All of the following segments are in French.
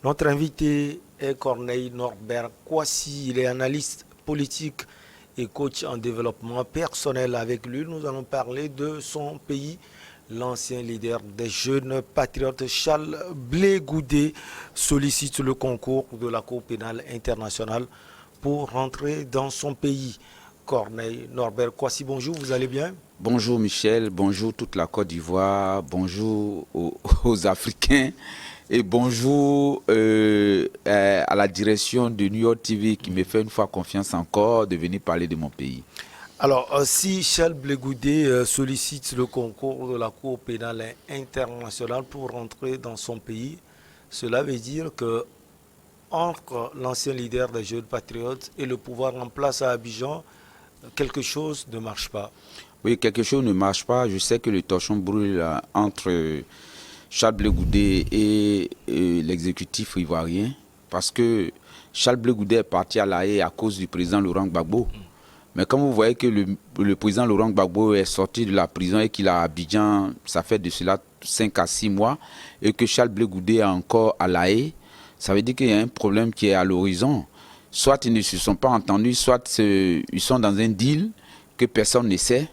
Notre invité est Corneille Norbert Kouassi. Il est analyste politique et coach en développement personnel. Avec lui, nous allons parler de son pays. L'ancien leader des jeunes patriotes Charles Blé Goudé sollicite le concours de la Cour pénale internationale pour rentrer dans son pays. Corneille Norbert Kouassi, bonjour, vous allez bien? Bonjour Michel, bonjour toute la Côte d'Ivoire, bonjour aux Africains et bonjour à la direction de New York TV qui me fait une fois confiance encore de venir parler de mon pays. Alors, si Charles Blé Goudé sollicite le concours de la Cour pénale internationale pour rentrer dans son pays, cela veut dire que entre l'ancien leader des jeunes patriotes et le pouvoir en place à Abidjan, quelque chose ne marche pas. Oui, quelque chose ne marche pas. Je sais que le torchon brûle entre Charles Blé Goudé et l'exécutif ivoirien parce que Charles Blé Goudé est parti à La Haye à cause du président Laurent Gbagbo. Mais comme vous voyez que le président Laurent Gbagbo est sorti de la prison et qu'il est à Abidjan, ça fait de cela 5 à 6 mois, et que Charles Blé Goudé est encore à La Haye, ça veut dire qu'il y a un problème qui est à l'horizon. Soit ils ne se sont pas entendus, soit ils sont dans un deal que personne ne sait.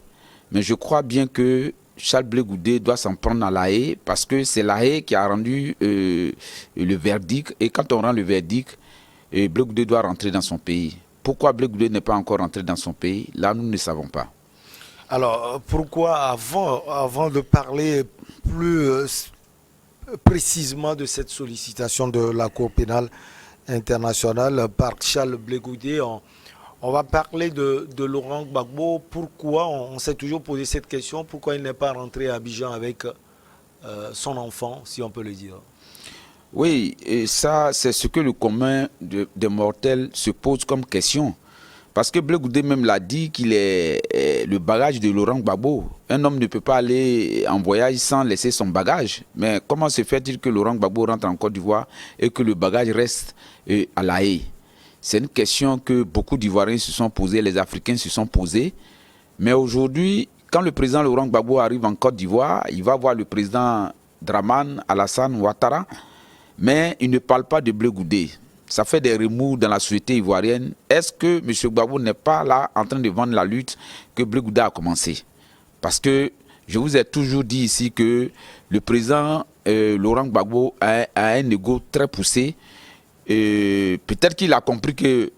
Mais je crois bien que Charles Blé Goudé doit s'en prendre à La Haye parce que c'est La Haye qui a rendu le verdict. Et quand on rend le verdict, Blé Goudé doit rentrer dans son pays. Pourquoi Blé Goudé n'est pas encore rentré dans son pays? Là, nous ne savons pas. Alors, pourquoi avant de parler plus précisément de cette sollicitation de la Cour pénale internationale par Charles Blé Goudé, on va parler de Laurent Gbagbo. Pourquoi, on s'est toujours posé cette question, pourquoi il n'est pas rentré à Abidjan avec son enfant, si on peut le dire? Oui, et ça, c'est ce que le commun des mortels se pose comme question. Parce que Blé Goudé même l'a dit qu'il est le bagage de Laurent Gbagbo. Un homme ne peut pas aller en voyage sans laisser son bagage. Mais comment se fait-il que Laurent Gbagbo rentre en Côte d'Ivoire et que le bagage reste à La Haye? C'est une question que beaucoup d'Ivoiriens se sont posés, les Africains se sont posés. Mais aujourd'hui, quand le président Laurent Gbagbo arrive en Côte d'Ivoire, il va voir le président Dramane Alassane Ouattara, mais il ne parle pas de Blé Goudé. Ça fait des remous dans la société ivoirienne. Est-ce que M. Gbagbo n'est pas là en train de vendre la lutte que Blé Goudé a commencé? Parce que je vous ai toujours dit ici que le président Laurent Gbagbo a un ego très poussé. Peut-être qu'il a compris que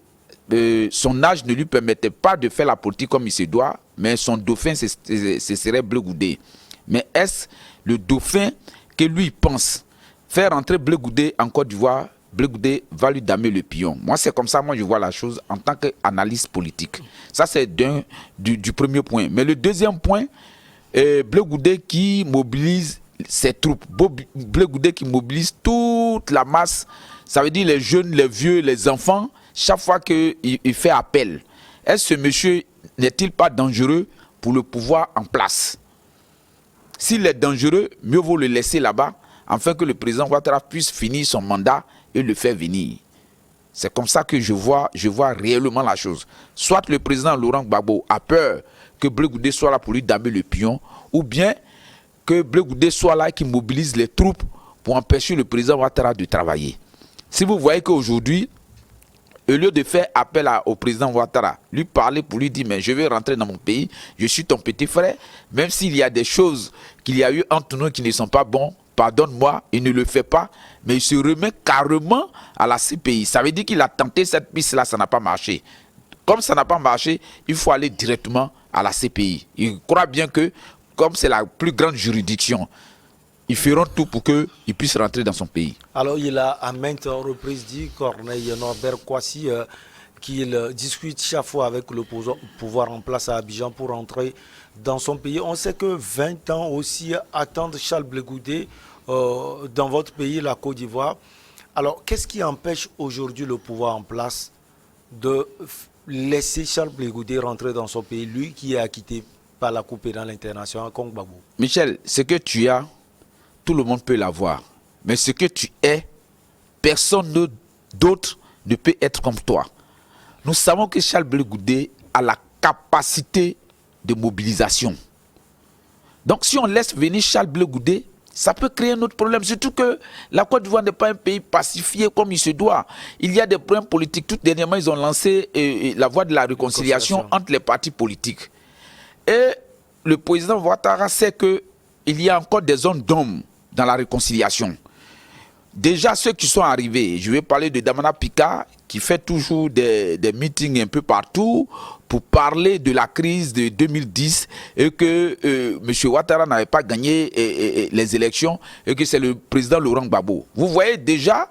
son âge ne lui permettait pas de faire la politique comme il se doit, mais son dauphin, ce serait Blé Goudé. Mais est-ce le dauphin que lui pense? Faire entrer Blé Goudé en Côte d'Ivoire, Blé Goudé va lui damer le pion. Moi, c'est comme ça, moi, je vois la chose en tant qu'analyste politique. Ça, c'est du premier point. Mais le deuxième point, Blé Goudé qui mobilise ses troupes, Blé Goudé qui mobilise toute la masse, ça veut dire les jeunes, les vieux, les enfants, chaque fois qu'il fait appel. Est-ce que ce monsieur n'est-il pas dangereux pour le pouvoir en place? S'il est dangereux, mieux vaut le laisser là-bas, afin que le président Ouattara puisse finir son mandat et le faire venir. C'est comme ça que je vois réellement la chose. Soit le président Laurent Gbagbo a peur que Blé Goudé soit là pour lui damer le pion, ou bien que Blé Goudé soit là qui mobilise les troupes pour empêcher le président Ouattara de travailler. Si vous voyez qu'aujourd'hui, au lieu de faire appel au président Ouattara, lui parler pour lui dire mais je vais rentrer dans mon pays, je suis ton petit frère, même s'il y a des choses qu'il y a eu entre nous qui ne sont pas bonnes, pardonne-moi, il ne le fait pas, mais il se remet carrément à la CPI. Ça veut dire qu'il a tenté cette piste-là, ça n'a pas marché. Comme ça n'a pas marché, il faut aller directement à la CPI. Il croit bien que, comme c'est la plus grande juridiction, ils feront tout pour qu'il puisse rentrer dans son pays. Alors, il a à maintes reprises dit, Corneille Norbert Kouassi, qu'il discute chaque fois avec le pouvoir en place à Abidjan pour rentrer dans son pays. On sait que 20 ans aussi attendent Charles Blé Goudé dans votre pays, la Côte d'Ivoire. Alors, qu'est-ce qui empêche aujourd'hui le pouvoir en place de laisser Charles Blé Goudé rentrer dans son pays, lui qui est acquitté par la Cour pénale internationale comme Gbagbo? Michel, ce que tu as, tout le monde peut l'avoir. Mais ce que tu es, personne d'autre ne peut être comme toi. Nous savons que Charles Blé Goudé a la capacité de mobilisation. Donc si on laisse venir Charles Blé Goudé, ça peut créer un autre problème. Surtout que la Côte d'Ivoire n'est pas un pays pacifié comme il se doit. Il y a des problèmes politiques. Tout dernièrement, ils ont lancé la voie de la réconciliation entre les partis politiques. Et le président Ouattara sait qu'il y a encore des zones d'ombre dans la réconciliation. Déjà, ceux qui sont arrivés, je vais parler de Damana Pika, qui fait toujours des meetings un peu partout pour parler de la crise de 2010 et que M. Ouattara n'avait pas gagné les élections et que c'est le président Laurent Gbagbo. Vous voyez déjà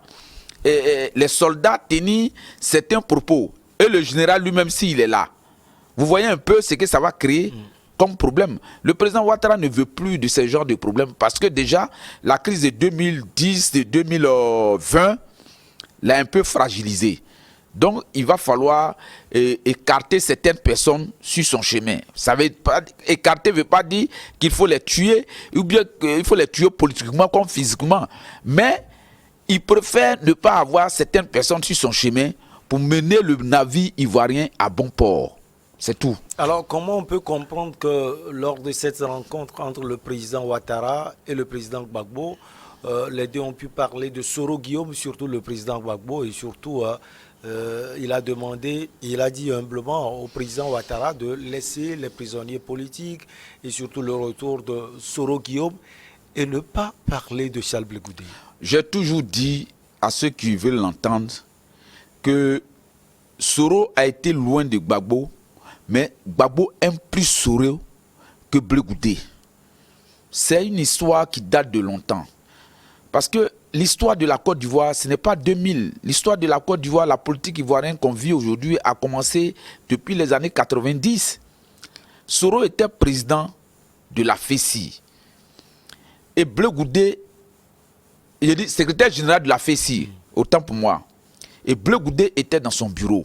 les soldats tenir certains propos et le général lui-même s'il est là. Vous voyez un peu ce que ça va créer comme problème. Le président Ouattara ne veut plus de ce genre de problème parce que déjà la crise de 2010, de 2020 l'a un peu fragilisé. Donc il va falloir écarter certaines personnes sur son chemin. Ça veut pas, écarter ne veut pas dire qu'il faut les tuer ou bien qu'il faut les tuer politiquement comme physiquement. Mais il préfère ne pas avoir certaines personnes sur son chemin pour mener le navire ivoirien à bon port. C'est tout. Alors, comment on peut comprendre que lors de cette rencontre entre le président Ouattara et le président Gbagbo, les deux ont pu parler de Soro Guillaume, surtout le président Gbagbo, et surtout, il a demandé, il a dit humblement au président Ouattara de laisser les prisonniers politiques et surtout le retour de Soro Guillaume et ne pas parler de Charles Blé Goudé. J'ai toujours dit à ceux qui veulent l'entendre que Soro a été loin de Gbagbo, mais Gbagbo aime plus Soro que Blé Goudé. C'est une histoire qui date de longtemps. Parce que l'histoire de la Côte d'Ivoire, ce n'est pas 2000. L'histoire de la Côte d'Ivoire, la politique ivoirienne qu'on vit aujourd'hui, a commencé depuis les années 90. Soro était président de la FECI. Et Blé Goudé, il est secrétaire général de la FECI, autant pour moi. Et Blé Goudé était dans son bureau.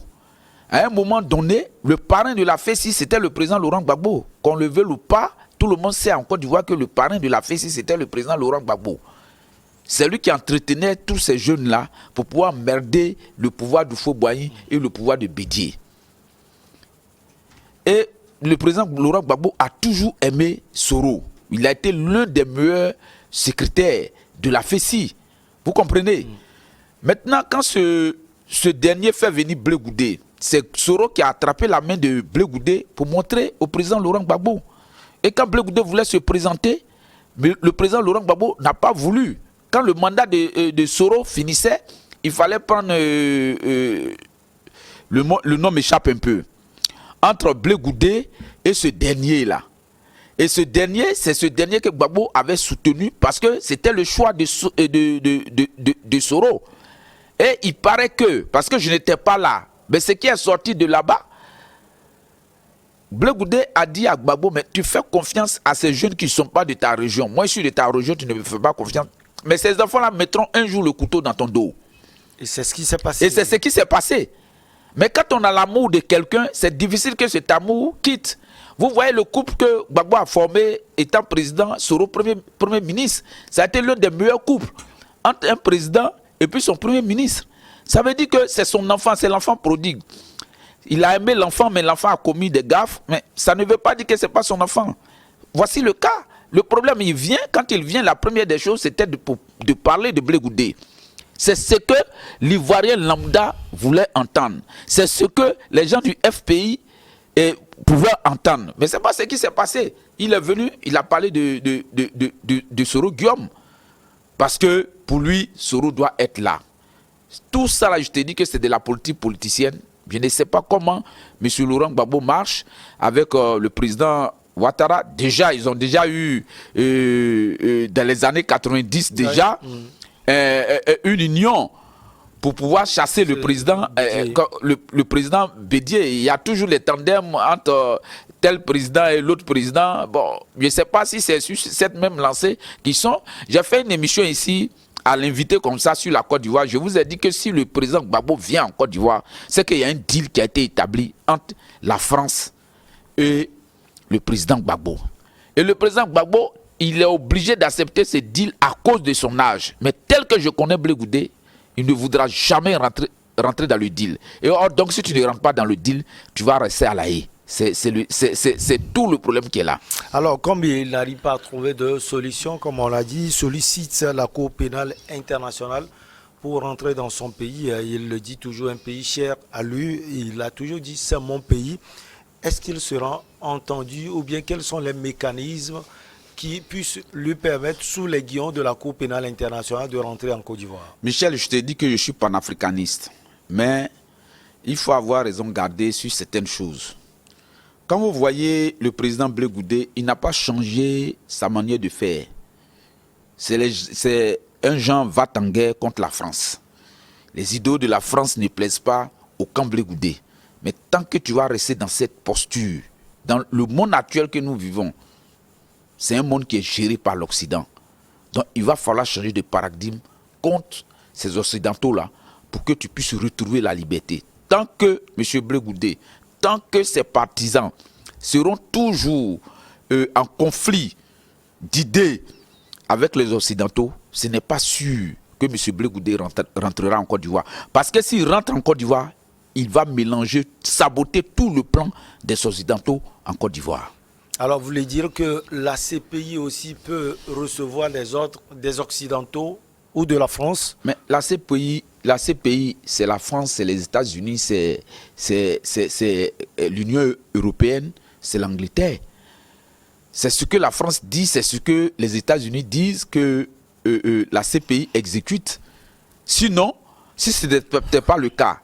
À un moment donné, le parrain de la FECI, c'était le président Laurent Gbagbo. Qu'on le veuille ou pas, tout le monde sait en Côte d'Ivoire que le parrain de la FECI, c'était le président Laurent Gbagbo. C'est lui qui entretenait tous ces jeunes-là pour pouvoir merder le pouvoir de Faux-Boigny et le pouvoir de Bédier. Et le président Laurent Gbagbo a toujours aimé Soro. Il a été l'un des meilleurs secrétaires de la FECI. Vous comprenez? Maintenant, quand ce dernier fait venir Blé Goudé, c'est Soro qui a attrapé la main de Blé Goudé pour montrer au président Laurent Gbagbo. Et quand Blé Goudé voulait se présenter, mais le président Laurent Gbagbo n'a pas voulu. Quand le mandat de Soro finissait, il fallait prendre... le nom m'échappe un peu. Entre Blé Goudé et ce dernier-là. Et ce dernier, c'est ce dernier que Gbagbo avait soutenu parce que c'était le choix de Soro. Et il paraît que, parce que je n'étais pas là, mais ce qui est sorti de là-bas, Blé Goudé a dit à Gbagbo, mais tu fais confiance à ces jeunes qui ne sont pas de ta région. Moi, je suis de ta région, tu ne me fais pas confiance. Mais ces enfants-là mettront un jour le couteau dans ton dos. Et c'est ce qui s'est passé. Et c'est ce qui s'est passé. Mais quand on a l'amour de quelqu'un, c'est difficile que cet amour quitte. Vous voyez le couple que Gbagbo a formé étant président, Soro premier ministre. Ça a été l'un des meilleurs couples entre un président et puis son premier ministre. Ça veut dire que c'est son enfant, c'est l'enfant prodigue. Il a aimé l'enfant, mais l'enfant a commis des gaffes. Mais ça ne veut pas dire que ce n'est pas son enfant. Voici le cas. Le problème, il vient, quand il vient, la première des choses, c'était de parler de Blé Goudé. C'est ce que l'Ivoirien lambda voulait entendre. C'est ce que les gens du FPI pouvaient entendre. Mais ce n'est pas ce qui s'est passé. Il est venu, il a parlé de Soro Guillaume. Parce que pour lui, Soro doit être là. Tout ça, là, je te dis que c'est de la politique politicienne. Je ne sais pas comment M. Laurent Gbagbo marche avec le président Ouattara. Déjà, ils ont déjà eu, dans les années 90, déjà, une union pour pouvoir chasser le président, le président Bédier. Il y a toujours les tandems entre tel président et l'autre président. Bon, je ne sais pas si c'est sur cette même lancée qu'ils sont. J'ai fait une émission ici à l'inviter comme ça sur la Côte d'Ivoire. Je vous ai dit que si le président Gbagbo vient en Côte d'Ivoire, c'est qu'il y a un deal qui a été établi entre la France et le président Gbagbo. Et le président Gbagbo, il est obligé d'accepter ce deal à cause de son âge. Mais tel que je connais Blé Goudé, il ne voudra jamais rentrer dans le deal. Et or, donc si tu ne rentres pas dans le deal, tu vas rester à la haie. C'est tout le problème qui est là. Alors, comme il n'arrive pas à trouver de solution, comme on l'a dit, il sollicite la Cour pénale internationale pour rentrer dans son pays. Il le dit toujours, un pays cher à lui. Il a toujours dit, c'est mon pays. Est-ce qu'il sera entendu ou bien quels sont les mécanismes qui puissent lui permettre, sous les guillons de la Cour pénale internationale, de rentrer en Côte d'Ivoire? Michel, je te dis que je suis panafricaniste, mais il faut avoir raison garder sur certaines choses. Quand vous voyez le président Blé Goudé, il n'a pas changé sa manière de faire. C'est un genre va en guerre contre la France. Les idéaux de la France ne plaisent pas au camp Blé Goudé. Mais tant que tu vas rester dans cette posture, dans le monde actuel que nous vivons, c'est un monde qui est géré par l'Occident. Donc il va falloir changer de paradigme contre ces Occidentaux-là pour que tu puisses retrouver la liberté. Tant que M. Blé Goudé, tant que ses partisans seront toujours en conflit d'idées avec les Occidentaux, ce n'est pas sûr que M. Blé Goudé rentrera en Côte d'Ivoire. Parce que s'il rentre en Côte d'Ivoire, il va mélanger, saboter tout le plan des Occidentaux en Côte d'Ivoire. Alors, vous voulez dire que la CPI aussi peut recevoir des ordres des Occidentaux ou de la France? Mais la CPI, c'est la France, c'est les États-Unis, c'est l'Union européenne, c'est l'Angleterre. C'est ce que la France dit, c'est ce que les États-Unis disent que la CPI exécute. Sinon, si ce n'était pas le cas,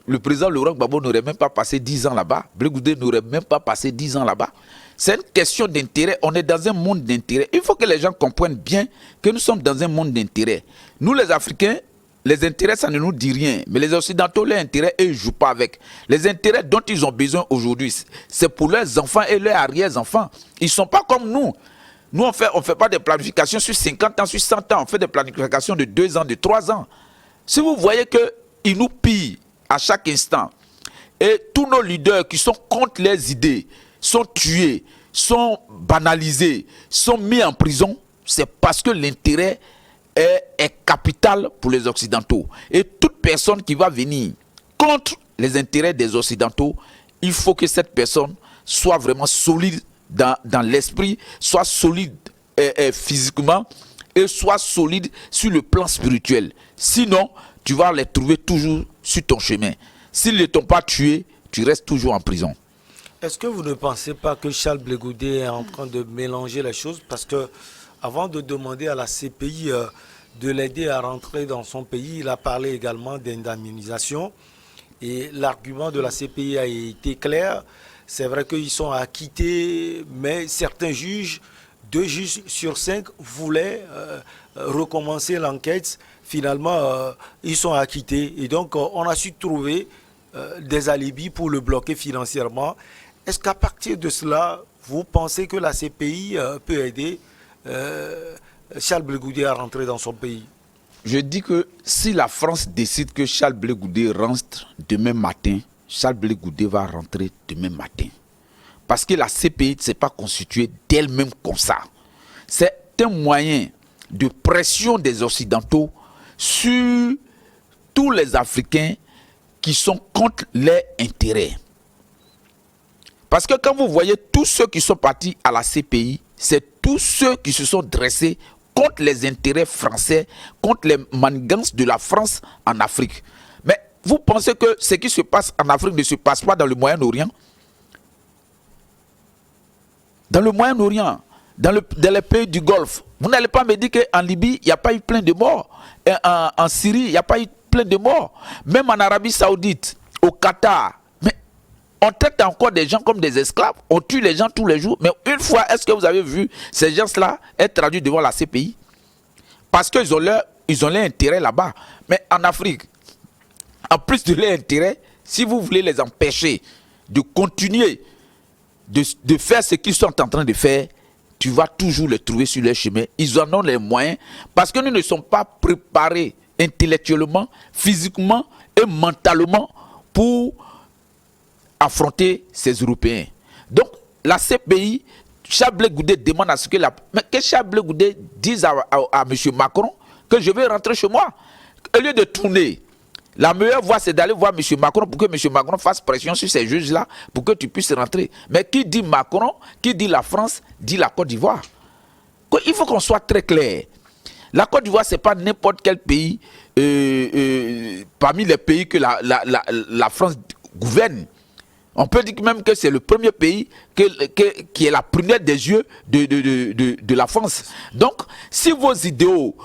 le président Laurent Gbagbo n'aurait même pas passé 10 ans là-bas. Blé Goudé n'aurait même pas passé 10 ans là-bas. C'est une question d'intérêt. On est dans un monde d'intérêt. Il faut que les gens comprennent bien que nous sommes dans un monde d'intérêt. Nous, les Africains, les intérêts, ça ne nous dit rien. Mais les Occidentaux, leurs intérêts, eux, ils ne jouent pas avec. Les intérêts dont ils ont besoin aujourd'hui, c'est pour leurs enfants et leurs arrière-enfants. Ils ne sont pas comme nous. Nous, on fait pas des planifications sur 50 ans, sur 100 ans. On fait des planifications de 2 ans, de 3 ans. Si vous voyez qu'ils nous pillent à chaque instant, et tous nos leaders qui sont contre les idées sont tués, sont banalisés, sont mis en prison, c'est parce que l'intérêt est capital pour les Occidentaux. Et toute personne qui va venir contre les intérêts des Occidentaux, il faut que cette personne soit vraiment solide dans l'esprit, soit solide physiquement et soit solide sur le plan spirituel. Sinon, tu vas les trouver toujours sur ton chemin. S'ils ne t'ont pas tué, tu restes toujours en prison. Est-ce que vous ne pensez pas que Charles Blé Goudé est en train de mélanger les choses? Parce que avant de demander à la CPI de l'aider à rentrer dans son pays, il a parlé également d'indemnisation. Et l'argument de la CPI a été clair. C'est vrai qu'ils sont acquittés, mais certains juges, 2 juges sur 5, voulaient recommencer l'enquête. Finalement, ils sont acquittés. Et donc, on a su trouver des alibis pour le bloquer financièrement. Est-ce qu'à partir de cela, vous pensez que la CPI peut aider Charles Blé Goudé à rentrer dans son pays? Je dis que si la France décide que Charles Blé Goudé rentre demain matin, Charles Blé Goudé va rentrer demain matin. Parce que la CPI ne s'est pas constituée d'elle-même comme ça. C'est un moyen de pression des Occidentaux sur tous les Africains qui sont contre leurs intérêts. Parce que quand vous voyez tous ceux qui sont partis à la CPI, c'est tous ceux qui se sont dressés contre les intérêts français, contre les manigances de la France en Afrique. Mais vous pensez que ce qui se passe en Afrique ne se passe pas dans le Moyen-Orient? Dans le Moyen-Orient, dans les pays du Golfe, vous n'allez pas me dire qu'en Libye, il n'y a pas eu plein de morts. Et en Syrie, il n'y a pas eu plein de morts. Même en Arabie Saoudite, au Qatar. Mais on traite encore des gens comme des esclaves. On tue les gens tous les jours. Mais une fois, est-ce que vous avez vu ces gens-là être traduits devant la CPI? Parce qu'ils ont leur intérêt là-bas. Mais en Afrique, en plus de leur intérêt, si vous voulez les empêcher de continuer de faire ce qu'ils sont en train de faire, tu vas toujours les trouver sur leur chemin. Ils en ont les moyens parce que nous ne sommes pas préparés intellectuellement, physiquement et mentalement pour affronter ces Européens. Donc, la CPI, Charles Blé Goudé demande à ce que Charles Blé Goudé dise à M. Macron que je vais rentrer chez moi. Au lieu de tourner La meilleure voie, c'est d'aller voir M. Macron pour que M. Macron fasse pression sur ces juges-là pour que tu puisses rentrer. Mais qui dit Macron, qui dit la France, dit la Côte d'Ivoire. Il faut qu'on soit très clair. La Côte d'Ivoire, ce n'est pas n'importe quel pays parmi les pays que la France gouverne. On peut dire même que c'est le premier pays qui est la première des yeux de la France. Donc, si vos idéaux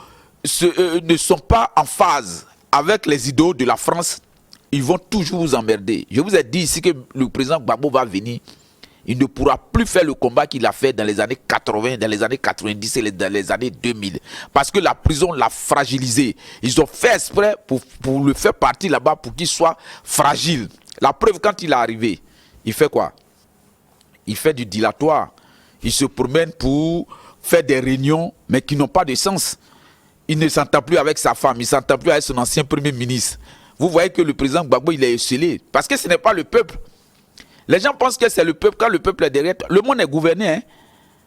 ne sont pas en phase avec les idéaux de la France, ils vont toujours vous emmerder. Je vous ai dit ici que le président Gbagbo va venir. Il ne pourra plus faire le combat qu'il a fait dans les années 80, dans les années 90 et dans les années 2000. Parce que la prison l'a fragilisé. Ils ont fait exprès pour le faire partir là-bas pour qu'il soit fragile. La preuve, quand il est arrivé, il fait quoi? Il fait du dilatoire. Il se promène pour faire des réunions, mais qui n'ont pas de sens. Il ne s'entend plus avec sa femme, il ne s'entend plus avec son ancien premier ministre. Vous voyez que le président Gbagbo, il est esselé. Parce que ce n'est pas le peuple. Les gens pensent que c'est le peuple. Quand le peuple est derrière, le monde est gouverné. Hein?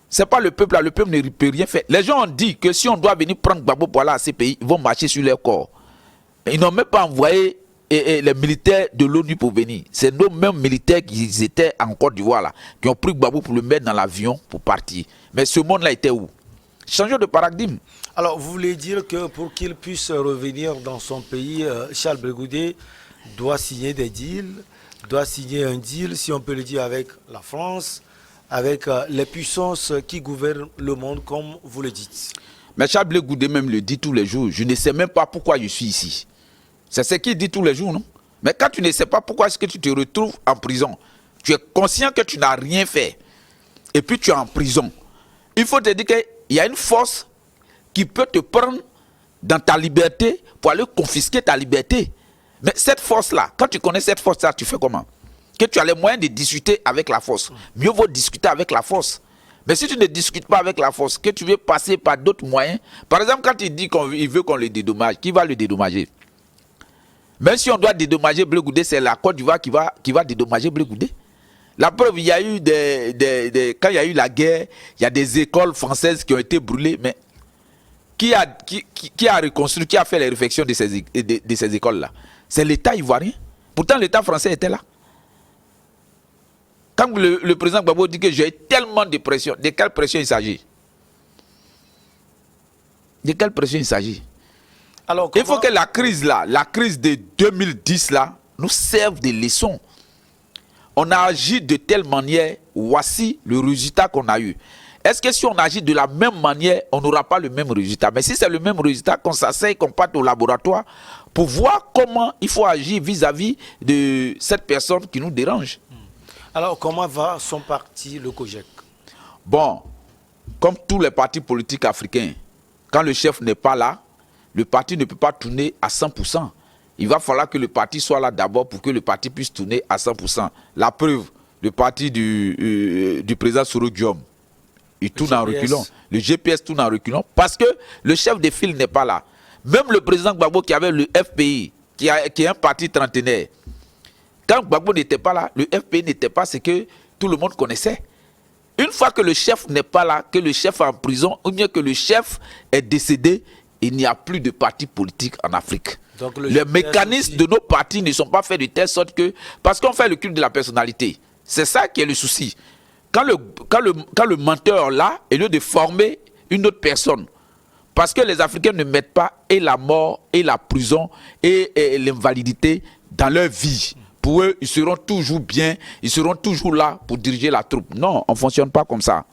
Ce n'est pas le peuple là, le peuple ne peut rien faire. Les gens ont dit que si on doit venir prendre Gbagbo pour aller à ces pays, ils vont marcher sur leur corps. Ils n'ont même pas envoyé les militaires de l'ONU pour venir. C'est nos mêmes militaires qui étaient en Côte d'Ivoire là, qui ont pris Gbagbo pour le mettre dans l'avion pour partir. Mais ce monde-là était où? Changeons de paradigme. Alors, vous voulez dire que pour qu'il puisse revenir dans son pays, Charles Blé Goudé doit signer des deals, doit signer un deal, si on peut le dire, avec la France, avec les puissances qui gouvernent le monde, comme vous le dites. Mais Charles Blé Goudé même le dit tous les jours. Je ne sais même pas pourquoi je suis ici. C'est ce qu'il dit tous les jours, non? Mais quand tu ne sais pas pourquoi est-ce que tu te retrouves en prison, tu es conscient que tu n'as rien fait, et puis tu es en prison. Il faut te dire qu'il y a une force qui peut te prendre dans ta liberté pour aller confisquer ta liberté. Mais cette force-là, quand tu connais cette force-là, tu fais comment? Que tu as les moyens de discuter avec la force. Mieux vaut discuter avec la force. Mais si tu ne discutes pas avec la force, que tu veux passer par d'autres moyens, par exemple, quand il dit qu'il veut qu'on le dédommage, qui va le dédommager? Même si on doit dédommager Blé Goudé, c'est la Côte d'Ivoire qui va dédommager Blé Goudé. La preuve, il y a eu quand il y a eu la guerre, il y a des écoles françaises qui ont été brûlées, mais qui a reconstruit, qui a fait les réfections de ces écoles-là? C'est l'État ivoirien. Pourtant, l'État français était là. Quand le président Gbagbo dit que j'ai tellement de pression, de quelle pression il s'agit? De quelle pression il s'agit? Alors, il faut que la crise de 2010 là, nous serve de leçon. On a agi de telle manière, voici le résultat qu'on a eu. Est-ce que si on agit de la même manière, on n'aura pas le même résultat? Mais si c'est le même résultat, qu'on s'asseye, qu'on parte au laboratoire pour voir comment il faut agir vis-à-vis de cette personne qui nous dérange. Alors, comment va son parti, le COJEC? Bon, comme tous les partis politiques africains, quand le chef n'est pas là, le parti ne peut pas tourner à 100%. Il va falloir que le parti soit là d'abord pour que le parti puisse tourner à 100%. La preuve, le parti du président Soro Guillaume, il tourne en reculant. Le GPS tourne en reculant parce que le chef de file n'est pas là. Même le président Gbagbo qui avait le FPI, qui est un parti trentenaire, quand Gbagbo n'était pas là, le FPI n'était pas ce que tout le monde connaissait. Une fois que le chef n'est pas là, que le chef est en prison, ou bien que le chef est décédé, il n'y a plus de parti politique en Afrique. Donc les mécanismes de nos partis ne sont pas faits de telle sorte que... Parce qu'on fait le culte de la personnalité. C'est ça qui est le souci. Quand le menteur là, au lieu de former une autre personne, parce que les Africains ne mettent pas et la mort, et la prison, et l'invalidité dans leur vie. Pour eux, ils seront toujours bien, ils seront toujours là pour diriger la troupe. Non, on ne fonctionne pas comme ça.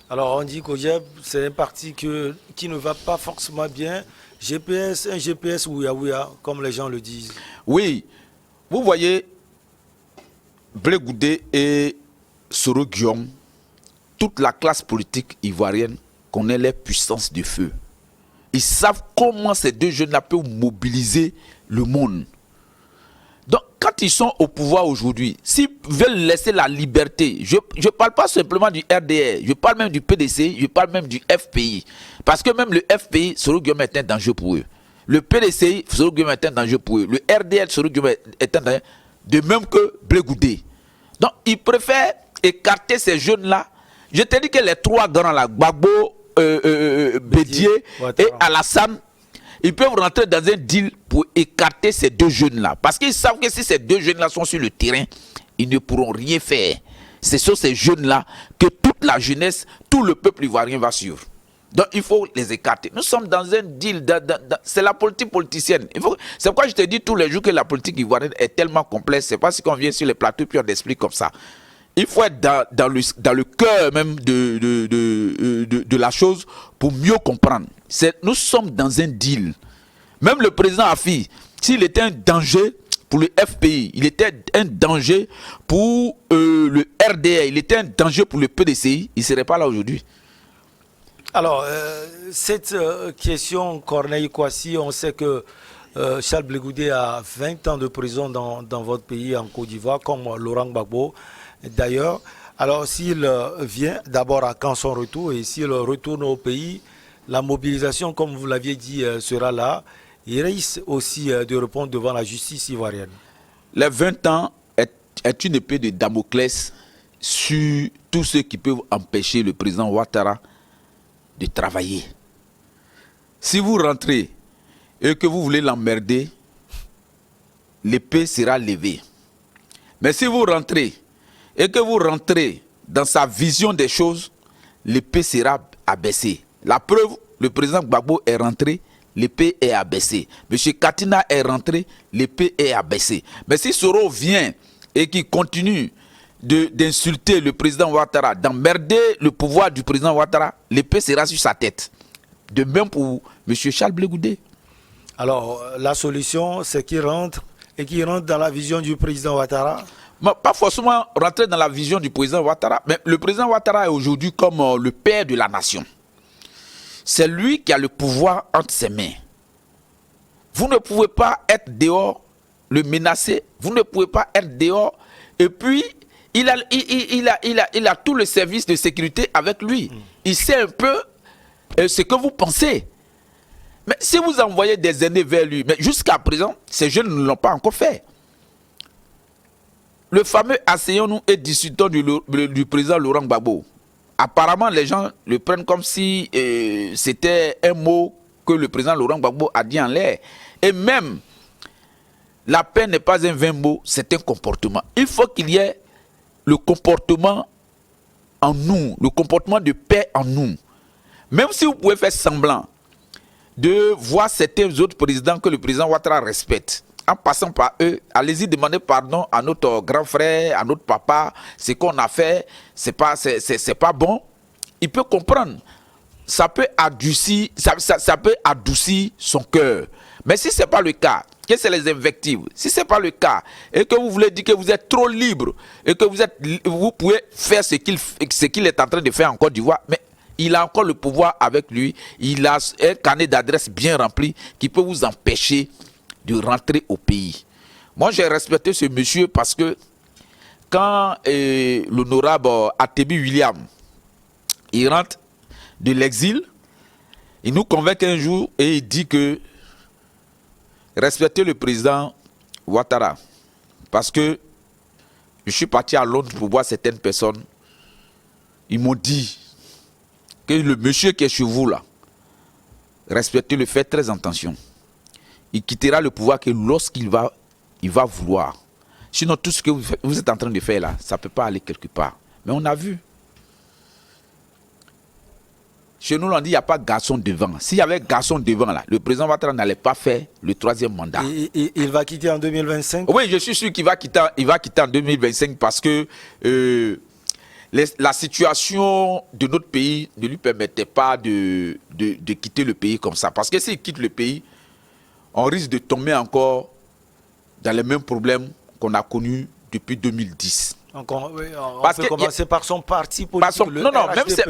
Alors on dit qu'OJEB, c'est un parti qui ne va pas forcément bien. Un GPS ouïa-ouïa, comme les gens le disent. Oui, vous voyez, Blé Goudé et Soro Guillaume, toute la classe politique ivoirienne connaît les puissances de feu. Ils savent comment ces deux jeunes-là peuvent mobiliser le monde. Donc, quand ils sont au pouvoir aujourd'hui, s'ils veulent laisser la liberté, je ne parle pas simplement du RDR, je parle même du PDC, je parle même du FPI. Parce que même le FPI, Soro Guillaume est un danger pour eux. Le PDC, Soro Guillaume est un danger pour eux. Le RDR, Soro Guillaume est un danger, de même que Blé Goudé. Donc, ils préfèrent écarter ces jeunes-là. Je te dis que les trois grands là, Gbagbo, Bédié et Alassane, ils peuvent rentrer dans un deal pour écarter ces deux jeunes-là. Parce qu'ils savent que si ces deux jeunes-là sont sur le terrain, ils ne pourront rien faire. C'est sur ces jeunes-là que toute la jeunesse, tout le peuple ivoirien va suivre. Donc il faut les écarter. Nous sommes dans un deal, c'est la politique politicienne. C'est pourquoi je te dis tous les jours que la politique ivoirienne est tellement complexe. C'est pas si qu'on vient sur les plateaux puis on explique comme ça. Il faut être dans le cœur même de la chose pour mieux comprendre. Nous sommes dans un deal. Même le président Afi, s'il était un danger pour le FPI, il était un danger pour le RDA, il était un danger pour le PDCI, il ne serait pas là aujourd'hui. Alors, cette question, Corneille Kwasi, on sait que Charles Blé Goudé a 20 ans de prison dans votre pays, en Côte d'Ivoire, comme Laurent Gbagbo. D'ailleurs, alors s'il vient d'abord à quand son retour, et s'il retourne au pays, la mobilisation, comme vous l'aviez dit, sera là. Il risque aussi de répondre devant la justice ivoirienne. Les 20 ans est une épée de Damoclès sur tous ceux qui peuvent empêcher le président Ouattara de travailler. Si vous rentrez et que vous voulez l'emmerder, l'épée sera levée. Mais si vous rentrez et que vous rentrez dans sa vision des choses, l'épée sera abaissée. La preuve, le président Gbagbo est rentré, l'épée est abaissée. Monsieur Katina est rentré, l'épée est abaissée. Mais si Soro vient et qui continue d'insulter le président Ouattara, d'emmerder le pouvoir du président Ouattara, l'épée sera sur sa tête. De même pour M. Charles Blé Goudé. Alors, la solution, c'est qu'il rentre et qu'il rentre dans la vision du président Ouattara. Pas forcément rentrer dans la vision du président Ouattara, mais le président Ouattara est aujourd'hui comme le père de la nation. C'est lui qui a le pouvoir entre ses mains. Vous ne pouvez pas être dehors, le menacer, vous ne pouvez pas être dehors, et puis il a tout le service de sécurité avec lui. Il sait un peu ce que vous pensez. Mais si vous envoyez des aînés vers lui, mais jusqu'à présent, ces jeunes ne l'ont pas encore fait. Le fameux asseyons-nous et discutons du président Laurent Gbagbo. Apparemment, les gens le prennent comme si c'était un mot que le président Laurent Gbagbo a dit en l'air. Et même, la paix n'est pas un vain mot, c'est un comportement. Il faut qu'il y ait le comportement en nous, le comportement de paix en nous. Même si vous pouvez faire semblant de voir certains autres présidents que le président Ouattara respecte, en passant par eux, allez-y demander pardon à notre grand frère, à notre papa, ce qu'on a fait, c'est pas bon. Il peut comprendre. Ça peut adoucir, ça peut adoucir son cœur. Mais si ce n'est pas le cas, que c'est les invectives, si ce n'est pas le cas, et que vous voulez dire que vous êtes trop libre, et que vous pouvez faire ce qu'il est en train de faire en Côte d'Ivoire, mais il a encore le pouvoir avec lui, il a un carnet d'adresses bien rempli qui peut vous empêcher de rentrer au pays. Moi, j'ai respecté ce monsieur parce que quand l'honorable Atebi William, il rentre de l'exil, il nous convainc un jour et il dit que respectez le président Ouattara parce que je suis parti à Londres pour voir certaines personnes. Ils m'ont dit que le monsieur qui est chez vous là, respectez-le, faites très attention. Il quittera le pouvoir que lorsqu'il va vouloir. Sinon, tout ce que vous êtes en train de faire là, ça ne peut pas aller quelque part. Mais on a vu. Chez nous, on dit qu'il n'y a pas garçon devant. S'il y avait garçon devant là, le président Ouattara n'allait pas faire le 3e mandat. Il va quitter en 2025? Oui, je suis sûr qu'il va quitter en 2025 parce que la situation de notre pays ne lui permettait pas de quitter le pays comme ça. Parce que s'il quitte le pays, on risque de tomber encore dans les mêmes problèmes qu'on a connus depuis 2010. On peut commencer par son parti politique.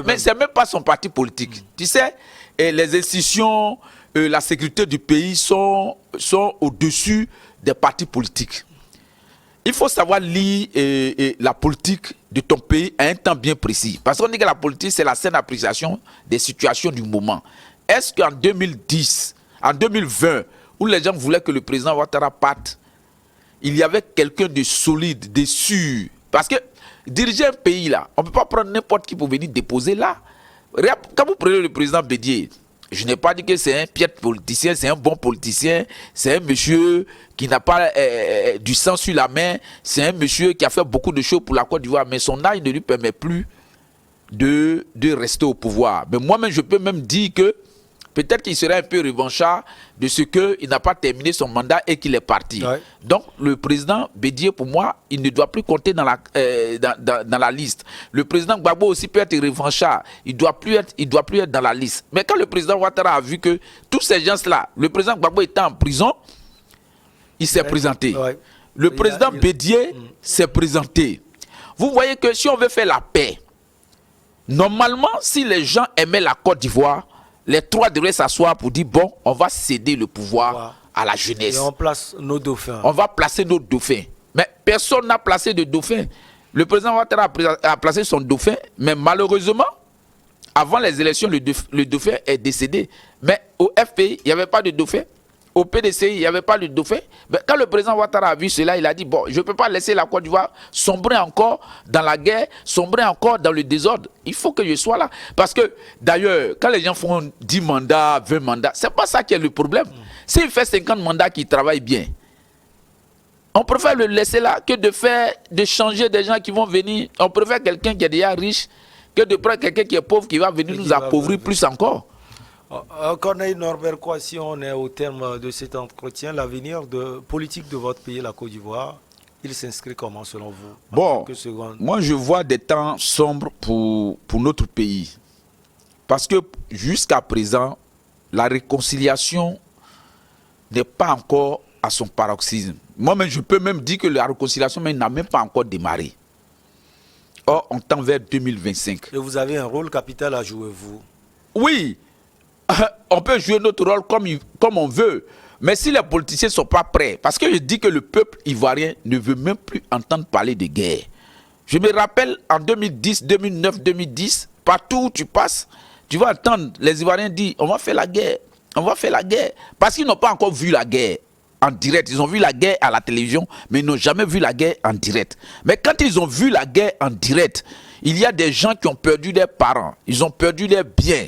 Mais c'est même pas son parti politique. Tu sais, les institutions, la sécurité du pays sont au-dessus des partis politiques. Il faut savoir lire la politique de ton pays à un temps bien précis. Parce qu'on dit que la politique, c'est la saine appréciation des situations du moment. Est-ce qu'en 2010, en 2020, où les gens voulaient que le président Ouattara parte, il y avait quelqu'un de solide, de sûr. Parce que diriger un pays là, on ne peut pas prendre n'importe qui pour venir déposer là. Quand vous prenez le président Bédier, Je n'ai pas dit que c'est un piètre politicien, c'est un bon politicien, c'est un monsieur qui n'a pas du sang sur la main, c'est un monsieur qui a fait beaucoup de choses pour la Côte d'Ivoire, mais son âge ne lui permet plus de rester au pouvoir. Mais moi-même, je peux même dire que peut-être qu'il serait un peu revanchard de ce qu'il n'a pas terminé son mandat et qu'il est parti. Ouais. Donc, le président Bédié, pour moi, il ne doit plus compter dans la liste. Le président Gbagbo aussi peut être revanchard. Il ne doit plus être dans la liste. Mais quand le président Ouattara a vu que tous ces gens-là, le président Gbagbo était en prison, il s'est présenté. Ouais. Le président Bédié s'est présenté. Vous voyez que si on veut faire la paix, normalement, si les gens aimaient la Côte d'Ivoire, les trois devraient s'asseoir pour dire, bon, on va céder le pouvoir à la jeunesse. Et on place nos dauphins. On va placer nos dauphins. Mais personne n'a placé de dauphin. Le président Ouattara a placé son dauphin, mais malheureusement, avant les élections, le dauphin est décédé. Mais au FPI, il n'y avait pas de dauphin. Au PDCI, il n'y avait pas de dauphin. Mais quand le président Ouattara a vu cela, il a dit, bon, je ne peux pas laisser la Côte d'Ivoire sombrer encore dans la guerre, sombrer encore dans le désordre. Il faut que je sois là. Parce que, d'ailleurs, quand les gens font 10 mandats, 20 mandats, ce n'est pas ça qui est le problème. S'il fait 50 mandats qui travaillent bien, on préfère le laisser là que de changer des gens qui vont venir. On préfère quelqu'un qui est déjà riche que de prendre quelqu'un qui est pauvre qui va venir nous appauvrir plus encore. Corneille Norbert Kouassi, on est au terme de cet entretien. L'avenir politique de votre pays, la Côte d'Ivoire, il s'inscrit comment selon vous? Bon, moi je vois des temps sombres pour notre pays. Parce que jusqu'à présent, la réconciliation n'est pas encore à son paroxysme. Moi-même, je peux même dire que la réconciliation n'a même pas encore démarré. Or, on tend vers 2025. Et vous avez un rôle capital à jouer, vous? Oui. On peut jouer notre rôle comme on veut. Mais si les politiciens ne sont pas prêts, parce que je dis que le peuple ivoirien ne veut même plus entendre parler de guerre. Je me rappelle en 2010, 2009, 2010, partout où tu passes, tu vas entendre les Ivoiriens dire on va faire la guerre, on va faire la guerre. Parce qu'ils n'ont pas encore vu la guerre en direct. Ils ont vu la guerre à la télévision, mais ils n'ont jamais vu la guerre en direct. Mais quand ils ont vu la guerre en direct, il y a des gens qui ont perdu leurs parents, ils ont perdu leurs biens.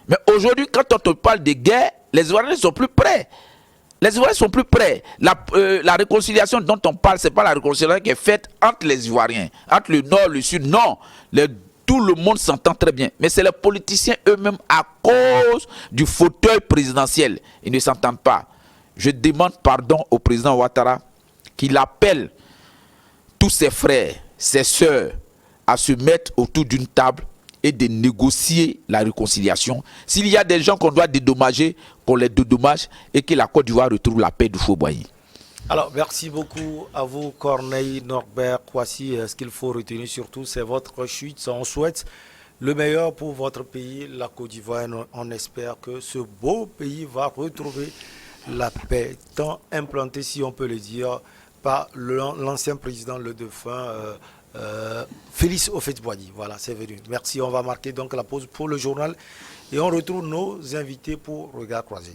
Mais aujourd'hui, quand on te parle de guerre, les Ivoiriens ne sont plus prêts. Les Ivoiriens sont plus prêts. La réconciliation dont on parle, ce n'est pas la réconciliation qui est faite entre les Ivoiriens, entre le Nord, le Sud. Non, tout le monde s'entend très bien. Mais c'est les politiciens eux-mêmes, à cause du fauteuil présidentiel, ils ne s'entendent pas. Je demande pardon au président Ouattara qu'il appelle tous ses frères, ses sœurs à se mettre autour d'une table et de négocier la réconciliation. S'il y a des gens qu'on doit dédommager, qu'on les dédommage et que la Côte d'Ivoire retrouve la paix du Faux-Boigny. Alors, merci beaucoup à vous, Corneille Norbert Kouassi. Ce qu'il faut retenir surtout, c'est votre chute. On souhaite le meilleur pour votre pays, la Côte d'Ivoire. On espère que ce beau pays va retrouver la paix, tant implantée, si on peut le dire, par l'ancien président, le défunt Félix Houphouët-Boigny. Voilà, c'est venu. Merci, on va marquer donc la pause pour le journal et on retrouve nos invités pour Regard Croisé.